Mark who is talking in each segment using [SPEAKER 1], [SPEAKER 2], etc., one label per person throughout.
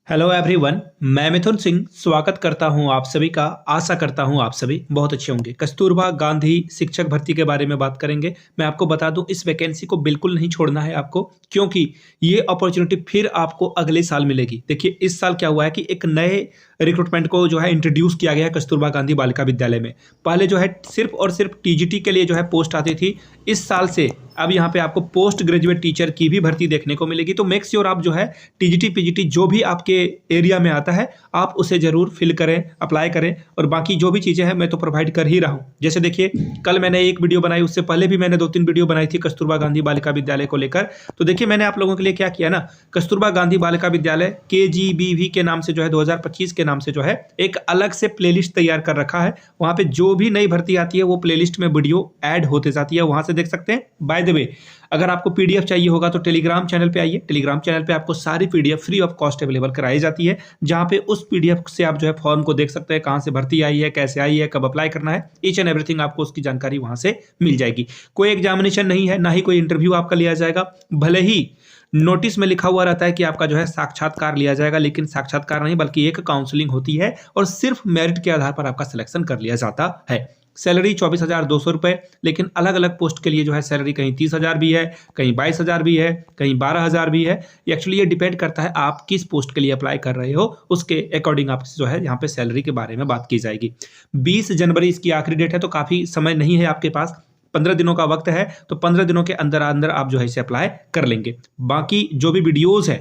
[SPEAKER 1] Hello everyone, मैं मिथुन सिंह स्वागत करता हूं आप सभी का। आशा करता हूं आप सभी बहुत अच्छे होंगे। कस्तूरबा गांधी शिक्षक भर्ती के बारे में बात करेंगे। मैं आपको बता दूं, इस वैकेंसी को बिल्कुल नहीं छोड़ना है आपको, क्योंकि ये अपॉर्चुनिटी फिर आपको अगले साल मिलेगी। देखिए, इस साल क्या हुआ है कि एक नए रिक्रूटमेंट को जो है इंट्रोड्यूस किया गया है कस्तूरबा गांधी बालिका विद्यालय में। पहले जो है सिर्फ और सिर्फ टीजीटी के लिए जो है पोस्ट आती थी। इस साल से अब यहाँ पे आपको पोस्ट ग्रेजुएट टीचर की भी भर्ती देखने को मिलेगी। तो मेक श्योर आप जो है टीजीटी पीजीटी जो भी आपके एरिया में आता है आप उसे जरूर फिल करें, अप्लाई करें। और बाकी जो भी चीज़ें हैं मैं तो प्रोवाइड कर ही रहा हूँ। जैसे देखिए, कल मैंने एक वीडियो बनाई, उससे पहले भी मैंने 2-3 वीडियो बनाई थी कस्तूरबा गांधी बालिका विद्यालय को लेकर। तो देखिए, मैंने आप लोगों के लिए क्या किया ना, कस्तूरबा गांधी बालिका विद्यालय KGBV के नाम से जो है 2025 के नाम से जो है एक अलग से प्लेलिस्ट तैयार कर रखा है। वहाँ पे जो भी नई भर्ती आती है वो प्लेलिस्ट में वीडियो ऐड होते जाती है, वहाँ से देख सकते हैं। बाय द वे, अगर आपको पीडीएफ चाहिए होगा तो टेलीग्राम चैनल पे आइए। टेलीग्राम चैनल पे आपको सारी PDF free of cost available कराई जाती है, जहां पे उस पीडीएफ से आप जो है फॉर्म को देख सकते हैं, कहां से भर्ती आई है, कैसे आई है, कब अप्लाई करना है, ईच एंड एवरीथिंग आपको उसकी जानकारी वहां से मिल जाएगी। कोई एग्जामिनेशन नहीं है, ना ही कोई इंटरव्यू आपका लिया जाएगा। भले ही नोटिस में लिखा हुआ रहता है कि आपका जो है साक्षात्कार लिया जाएगा, लेकिन साक्षात्कार नहीं बल्कि एक काउंसलिंग होती है और सिर्फ मेरिट के आधार पर आपका सिलेक्शन कर लिया जाता है। सैलरी 24,200 रुपये, लेकिन अलग अलग पोस्ट के लिए जो है सैलरी कहीं 30,000 भी है, कहीं 22,000 भी है, कहीं 12,000 भी है। एक्चुअली ये डिपेंड करता है आप किस पोस्ट के लिए अप्लाई कर रहे हो, उसके अकॉर्डिंग आप जो है यहाँ पे सैलरी के बारे में बात की जाएगी। 20 जनवरी इसकी आखिरी डेट है, तो काफ़ी समय नहीं है आपके पास, 15 दिनों का वक्त है। तो 15 दिनों के अंदर अंदर आप जो है इसे अप्लाई कर लेंगे। बाकी जो भी वीडियोज़ है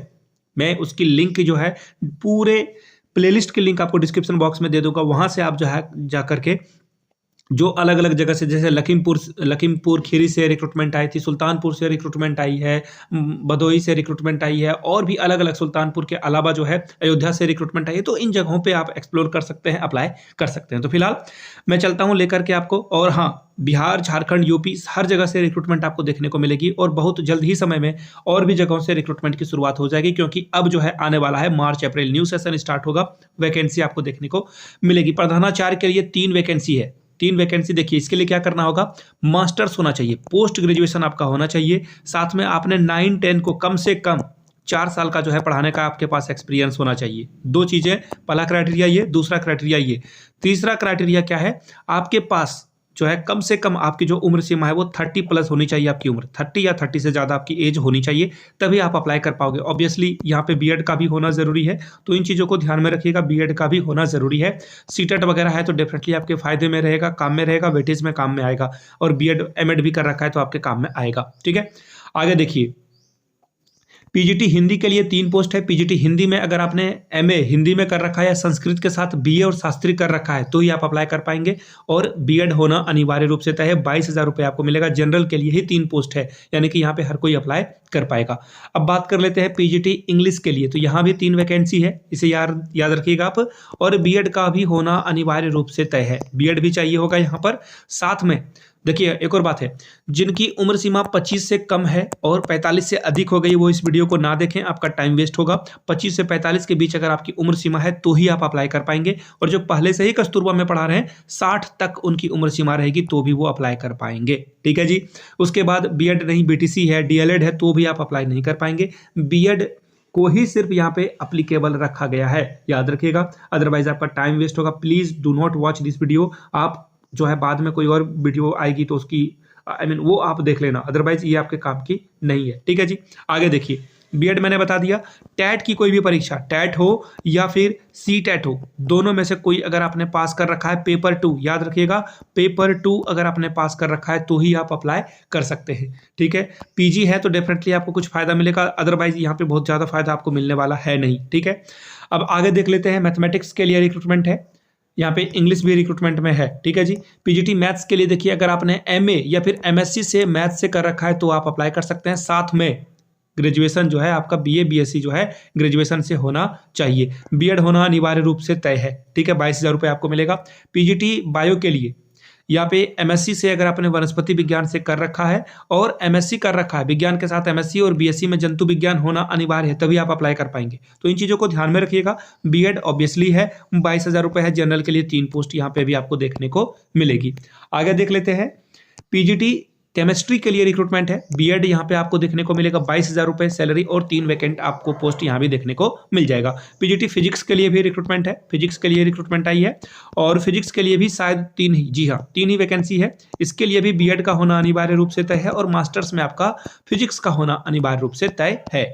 [SPEAKER 1] मैं उसकी लिंक जो है पूरे प्लेलिस्ट की लिंक आपको डिस्क्रिप्शन बॉक्स में दे दूंगा। वहाँ से आप जो है जा करके जो अलग अलग जगह से, जैसे लखीमपुर खीरी से रिक्रूटमेंट आई थी, सुल्तानपुर से रिक्रूटमेंट आई है, भदोही से रिक्रूटमेंट आई है, और भी अलग अलग सुल्तानपुर के अलावा जो है अयोध्या से रिक्रूटमेंट आई है। तो इन जगहों पे आप एक्सप्लोर कर सकते हैं, अप्लाई कर सकते हैं। तो फिलहाल मैं चलता हूँ लेकर के आपको। और हाँ, बिहार, झारखंड, यूपी हर जगह से रिक्रूटमेंट आपको देखने को मिलेगी, और बहुत जल्द ही समय में और भी जगहों से रिक्रूटमेंट की शुरुआत हो जाएगी, क्योंकि अब जो है आने वाला है मार्च अप्रैल, न्यू सेशन स्टार्ट होगा। वैकेंसी आपको देखने को मिलेगी। प्रधानाचार्य के लिए 3 वैकेंसी है। 3 वैकेंसी। देखिए, इसके लिए क्या करना होगा, मास्टर्स होना चाहिए, पोस्ट ग्रेजुएशन आपका होना चाहिए, साथ में आपने 9-10 को कम से कम 4 साल का जो है पढ़ाने का आपके पास एक्सपीरियंस होना चाहिए। 2 चीज़ें, पहला क्राइटेरिया ये, दूसरा क्राइटेरिया ये। तीसरा क्राइटेरिया क्या है, आपके पास जो है कम से कम आपकी जो उम्र सीमा है वो 30+ होनी चाहिए। आपकी उम्र 30 या 30 से ज़्यादा आपकी एज होनी चाहिए, तभी आप अप्लाई कर पाओगे। ऑब्वियसली यहाँ पे बीएड का भी होना ज़रूरी है, तो इन चीज़ों को ध्यान में रखिएगा। बीएड का भी होना ज़रूरी है। सीटेट वगैरह है तो डेफिनेटली आपके फायदे में रहेगा, काम में रहेगा, वेटेज में काम में आएगा। और बीएड एमएड भी कर रखा है तो आपके काम में आएगा। ठीक है, आगे देखिए, पीजीटी हिंदी के लिए 3 पोस्ट है। पीजीटी हिंदी में अगर आपने एमए हिंदी में कर रखा है या संस्कृत के साथ बीए और शास्त्री कर रखा है तो ही आप अप्लाई कर पाएंगे, और बीएड होना अनिवार्य रूप से तय है। 22,000 रुपये आपको मिलेगा। जनरल के लिए ही 3 पोस्ट है, यानी कि यहाँ पे हर कोई अप्लाई कर पाएगा। अब बात कर लेते हैं पीजीटी इंग्लिश के लिए, तो यहाँ भी 3 वैकेंसी है, इसे याद रखिएगा आप। और बीएड का भी होना अनिवार्य रूप से तय है, बीएड भी चाहिए होगा यहाँ पर। साथ में देखिए, एक और बात है, जिनकी उम्र सीमा 25 से कम है और 45 से अधिक हो गई, वो इस वीडियो को ना देखें, आपका टाइम वेस्ट होगा। 25 से 45 के बीच अगर आपकी उम्र सीमा है तो ही आप अप्लाई कर पाएंगे। और जो पहले से ही कस्तूरबा में पढ़ा रहे हैं, 60 तक उनकी उम्र सीमा रहेगी तो भी वो अप्लाई कर पाएंगे। ठीक है जी। उसके बाद बीएड नहीं, बीटीसी है, डीएलएड है, तो भी आप अप्लाई नहीं कर पाएंगे। बीएड को ही सिर्फ यहाँ पे अप्लीकेबल रखा गया है, याद रखिएगा, अदरवाइज आपका टाइम वेस्ट होगा। Please do not watch this video. आप जो है बाद में कोई और वीडियो आएगी तो उसकी वो आप देख लेना, अदरवाइज ये आपके काम की नहीं है। ठीक है जी। आगे देखिए, बीएड मैंने बता दिया। टैट की कोई भी परीक्षा, टैट हो या फिर सीटेट हो, दोनों में से कोई अगर आपने पास कर रखा है, पेपर 2 याद रखिएगा, पेपर 2 अगर आपने पास कर रखा है तो ही आप अप्लाई कर सकते हैं। ठीक है, पीजी है तो डेफिनेटली आपको कुछ फायदा मिलेगा, अदरवाइज यहाँ पे बहुत ज़्यादा फायदा आपको मिलने वाला है नहीं। ठीक है, अब आगे देख लेते हैं। मैथमेटिक्स के लिए रिक्रूटमेंट है, यहाँ पे इंग्लिश भी रिक्रूटमेंट में है। ठीक है जी। पीजीटी मैथ्स के लिए देखिए, अगर आपने एमए या फिर एमएससी से मैथ्स से कर रखा है तो आप अप्लाई कर सकते हैं। साथ में ग्रेजुएशन जो है आपका बीए बीएससी जो है ग्रेजुएशन से होना चाहिए। बीएड होना अनिवार्य रूप से तय है। ठीक है, 22,000 रुपये आपको मिलेगा। पीजीटी बायो के लिए यहाँ पे एमएससी से अगर आपने वनस्पति विज्ञान से कर रखा है और एमएससी कर रखा है विज्ञान के साथ एमएससी, और बीएससी में जंतु विज्ञान होना अनिवार्य है, तभी आप अप्लाई कर पाएंगे। तो इन चीज़ों को ध्यान में रखिएगा। बीएड ऑब्वियसली है, 22,000 रुपये है। जनरल के लिए 3 पोस्ट यहाँ पे भी आपको देखने को मिलेगी। आगे देख लेते हैं, पीजीटी केमिस्ट्री के लिए रिक्रूटमेंट है। बीएड यहाँ पे आपको देखने को मिलेगा 22,000 रुपये सैलरी और 3 वैकेंट आपको पोस्ट यहाँ भी देखने को मिल जाएगा। पीजीटी फिजिक्स के लिए भी रिक्रूटमेंट है, फिजिक्स के लिए रिक्रूटमेंट आई है और फिजिक्स के लिए भी शायद 3 ही, जी हाँ 3 ही वैकेंसी है। इसके लिए भी बीएड का होना अनिवार्य रूप से तय है और मास्टर्स में आपका फिजिक्स का होना अनिवार्य रूप से तय है।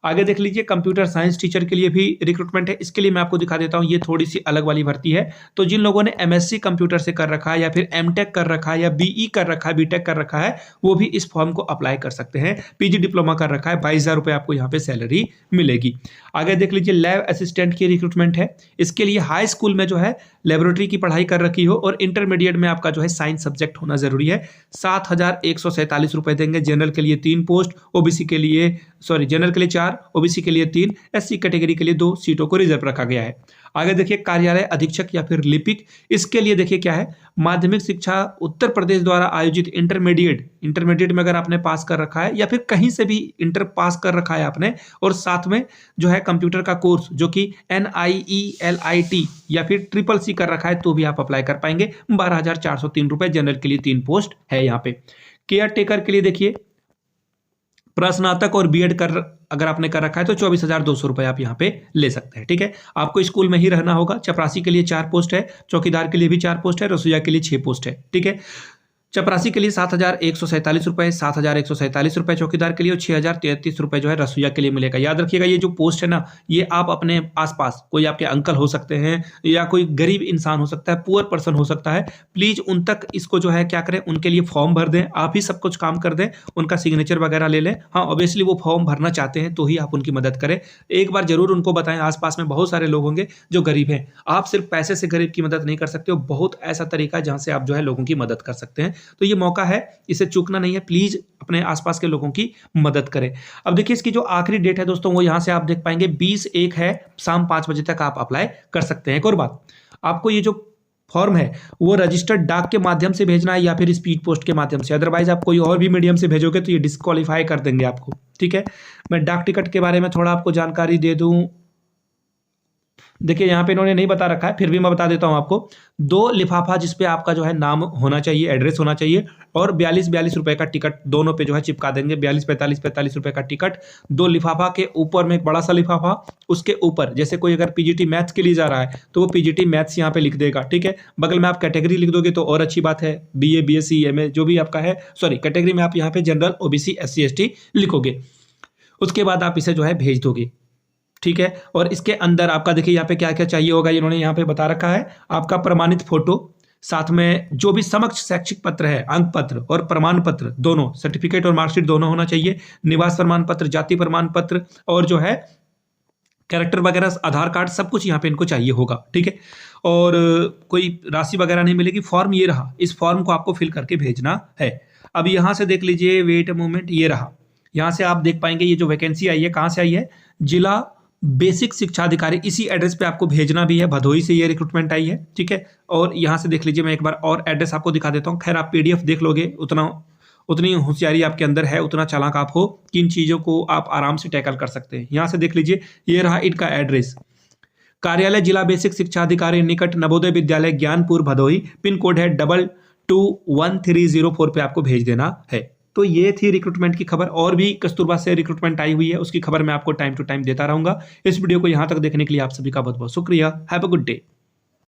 [SPEAKER 1] आगे देख लीजिए कंप्यूटर साइंस टीचर के लिए भी रिक्रूटमेंट है। इसके लिए मैं आपको दिखा देता हूं, ये थोड़ी सी अलग वाली भर्ती है। तो जिन लोगों ने एमएससी कंप्यूटर से कर रखा है या फिर एमटेक कर रखा है या बीई कर रखा है, बीटेक कर रखा है, वो भी इस फॉर्म को अप्लाई कर सकते हैं। पीजी डिप्लोमा कर रखा है, 22,000 रुपये आपको यहाँ पे सैलरी मिलेगी। आगे देख लीजिए लैब असिस्टेंट की रिक्रूटमेंट है। इसके लिए हाई स्कूल में जो है लेबोरेटरी की पढ़ाई कर रखी हो और इंटरमीडिएट में आपका जो है साइंस सब्जेक्ट होना जरूरी है। 7,147 रुपये देंगे। जनरल के लिए 3 पोस्ट, ओबीसी के लिए जनरल के लिए 4, ओबीसी के लिए 3, एससी कैटेगरी के लिए 2 सीटों को रिजर्व रखा गया है। आगे देखिए कार्यालय अधीक्षक या फिर लिपिक, इसके लिए देखिए क्या है, माध्यमिक शिक्षा उत्तर प्रदेश द्वारा आयोजित इंटरमीडिएट में अगर आपने पास कर रखा है या फिर कहीं से भी इंटर पास कर रखा है आपने और साथ में जो है कंप्यूटर का कोर्स जो कि NIELIT या फिर CCC कर रखा है तो भी आप अप्लाई कर पाएंगे। 12,403 रुपये। जनरल के लिए 3 पोस्ट है यहाँ पे। केयर टेकर के लिए देखिए प्रस्नातक और बीएड कर अगर आपने कर रखा है तो 24,200 रुपये आप यहाँ पे ले सकते हैं। ठीक है, आपको स्कूल में ही रहना होगा। चपरासी के लिए 4 पोस्ट है, चौकीदार के लिए भी 4 पोस्ट है, रसोइया के लिए 6 पोस्ट है। ठीक है, चपरासी के लिए 7,147 रुपये, 7,147 रुपये चौकीदार के लिए और 6,033 रुपये जो है रसोइया के लिए मिलेगा। याद रखिएगा ये जो पोस्ट है ना, ये आप अपने आसपास कोई आपके अंकल हो सकते हैं या कोई गरीब इंसान हो सकता है, पुअर पर्सन हो सकता है, प्लीज उन तक इसको जो है क्या करें, उनके लिए फॉर्म भर दें। आप ही सब कुछ काम कर दें, उनका सिग्नेचर वगैरह ले लें। हाँ ऑब्वियसली वो फॉर्म भरना चाहते हैं तो ही आप उनकी मदद करें। एक बार जरूर उनको बताएं, आसपास में बहुत सारे लोग होंगे जो गरीब हैं। आप सिर्फ पैसे से गरीब की मदद नहीं कर सकते हो, बहुत ऐसा तरीका है जहां से आप जो है लोगों की मदद कर सकते हैं। तो ये मौका है, इसे चूकना नहीं है। प्लीज अपने आसपास के लोगों की मदद करें। अब देखिए इसकी जो आखिरी डेट है दोस्तों, वो यहां से आप देख पाएंगे 20/1 है, शाम 5 बजे तक आप अप्लाई कर सकते हैं। एक और बात, आपको ये जो फॉर्म है वो रजिस्टर्ड डाक के माध्यम से भेजना है या फिर स्पीड पोस्ट के माध्यम से। अदरवाइज आप कोई और भी मीडियम से भेजोगे तो ये डिस्क्वालीफाई कर देंगे आपको। ठीक है, मैं डाक टिकट के बारे में थोड़ा आपको जानकारी दे दूं। देखिए यहाँ पे इन्होंने नहीं बता रखा है, फिर भी मैं बता देता हूँ आपको। 2 लिफाफा जिसपे आपका जो है नाम होना चाहिए, एड्रेस होना चाहिए और 42 रुपए का टिकट दोनों पे जो है चिपका देंगे। 45 रुपए का टिकट, 2 लिफाफा के ऊपर में एक बड़ा सा लिफाफा, उसके ऊपर जैसे कोई अगर पीजीटी मैथ्स के लिए जा रहा है तो वो पीजीटी मैथ्स यहाँ पे लिख देगा। ठीक है, बगल में आप कैटेगरी लिख दोगे तो और अच्छी बात है, BA BSc MA जो भी आपका है, कैटेगरी में आप यहाँ पे जनरल OBC SC ST लिखोगे। उसके बाद आप इसे जो है भेज दोगे। ठीक है, और इसके अंदर आपका देखिए यहाँ पे क्या क्या चाहिए होगा, इन्होंने यहाँ पे बता रखा है। आपका प्रमाणित फोटो, साथ में जो भी समक्ष शैक्षिक पत्र है, अंक पत्र और प्रमाण पत्र दोनों, सर्टिफिकेट और मार्कशीट दोनों होना चाहिए। निवास प्रमाण पत्र, जाति प्रमाण पत्र और जो है कैरेक्टर वगैरह, आधार कार्ड, सब कुछ यहाँ पे इनको चाहिए होगा। ठीक है, और कोई राशि वगैरह नहीं मिलेगी। फॉर्म ये रहा, इस फॉर्म को आपको फिल करके भेजना है। अब यहाँ से देख लीजिए, वेट अ मोमेंट, ये रहा। यहाँ से आप देख पाएंगे ये जो वैकेंसी आई है कहाँ से आई है, जिला बेसिक शिक्षा अधिकारी, इसी एड्रेस पे आपको भेजना भी है। भदोही से ये रिक्रूटमेंट आई है। ठीक है, और यहाँ से देख लीजिए, मैं एक बार और एड्रेस आपको दिखा देता हूँ। खैर आप PDF देख लोगे, उतनी होशियारी आपके अंदर है, उतना चालाक आप हो कि इन चीज़ों को आप आराम से टैकल कर सकते हैं। यहाँ से देख लीजिए, ये रहा इनका एड्रेस। कार्यालय जिला बेसिक शिक्षा अधिकारी निकट नवोदय विद्यालय ज्ञानपुर भदोही, पिन कोड है 221304 पे आपको भेज देना है। तो ये थी रिक्रूटमेंट की खबर। और भी कस्तूरबा से रिक्रूटमेंट आई हुई है, उसकी खबर मैं आपको टाइम टू टाइम देता रहूंगा। इस वीडियो को यहाँ तक देखने के लिए आप सभी का बहुत बहुत शुक्रिया। Have a good day.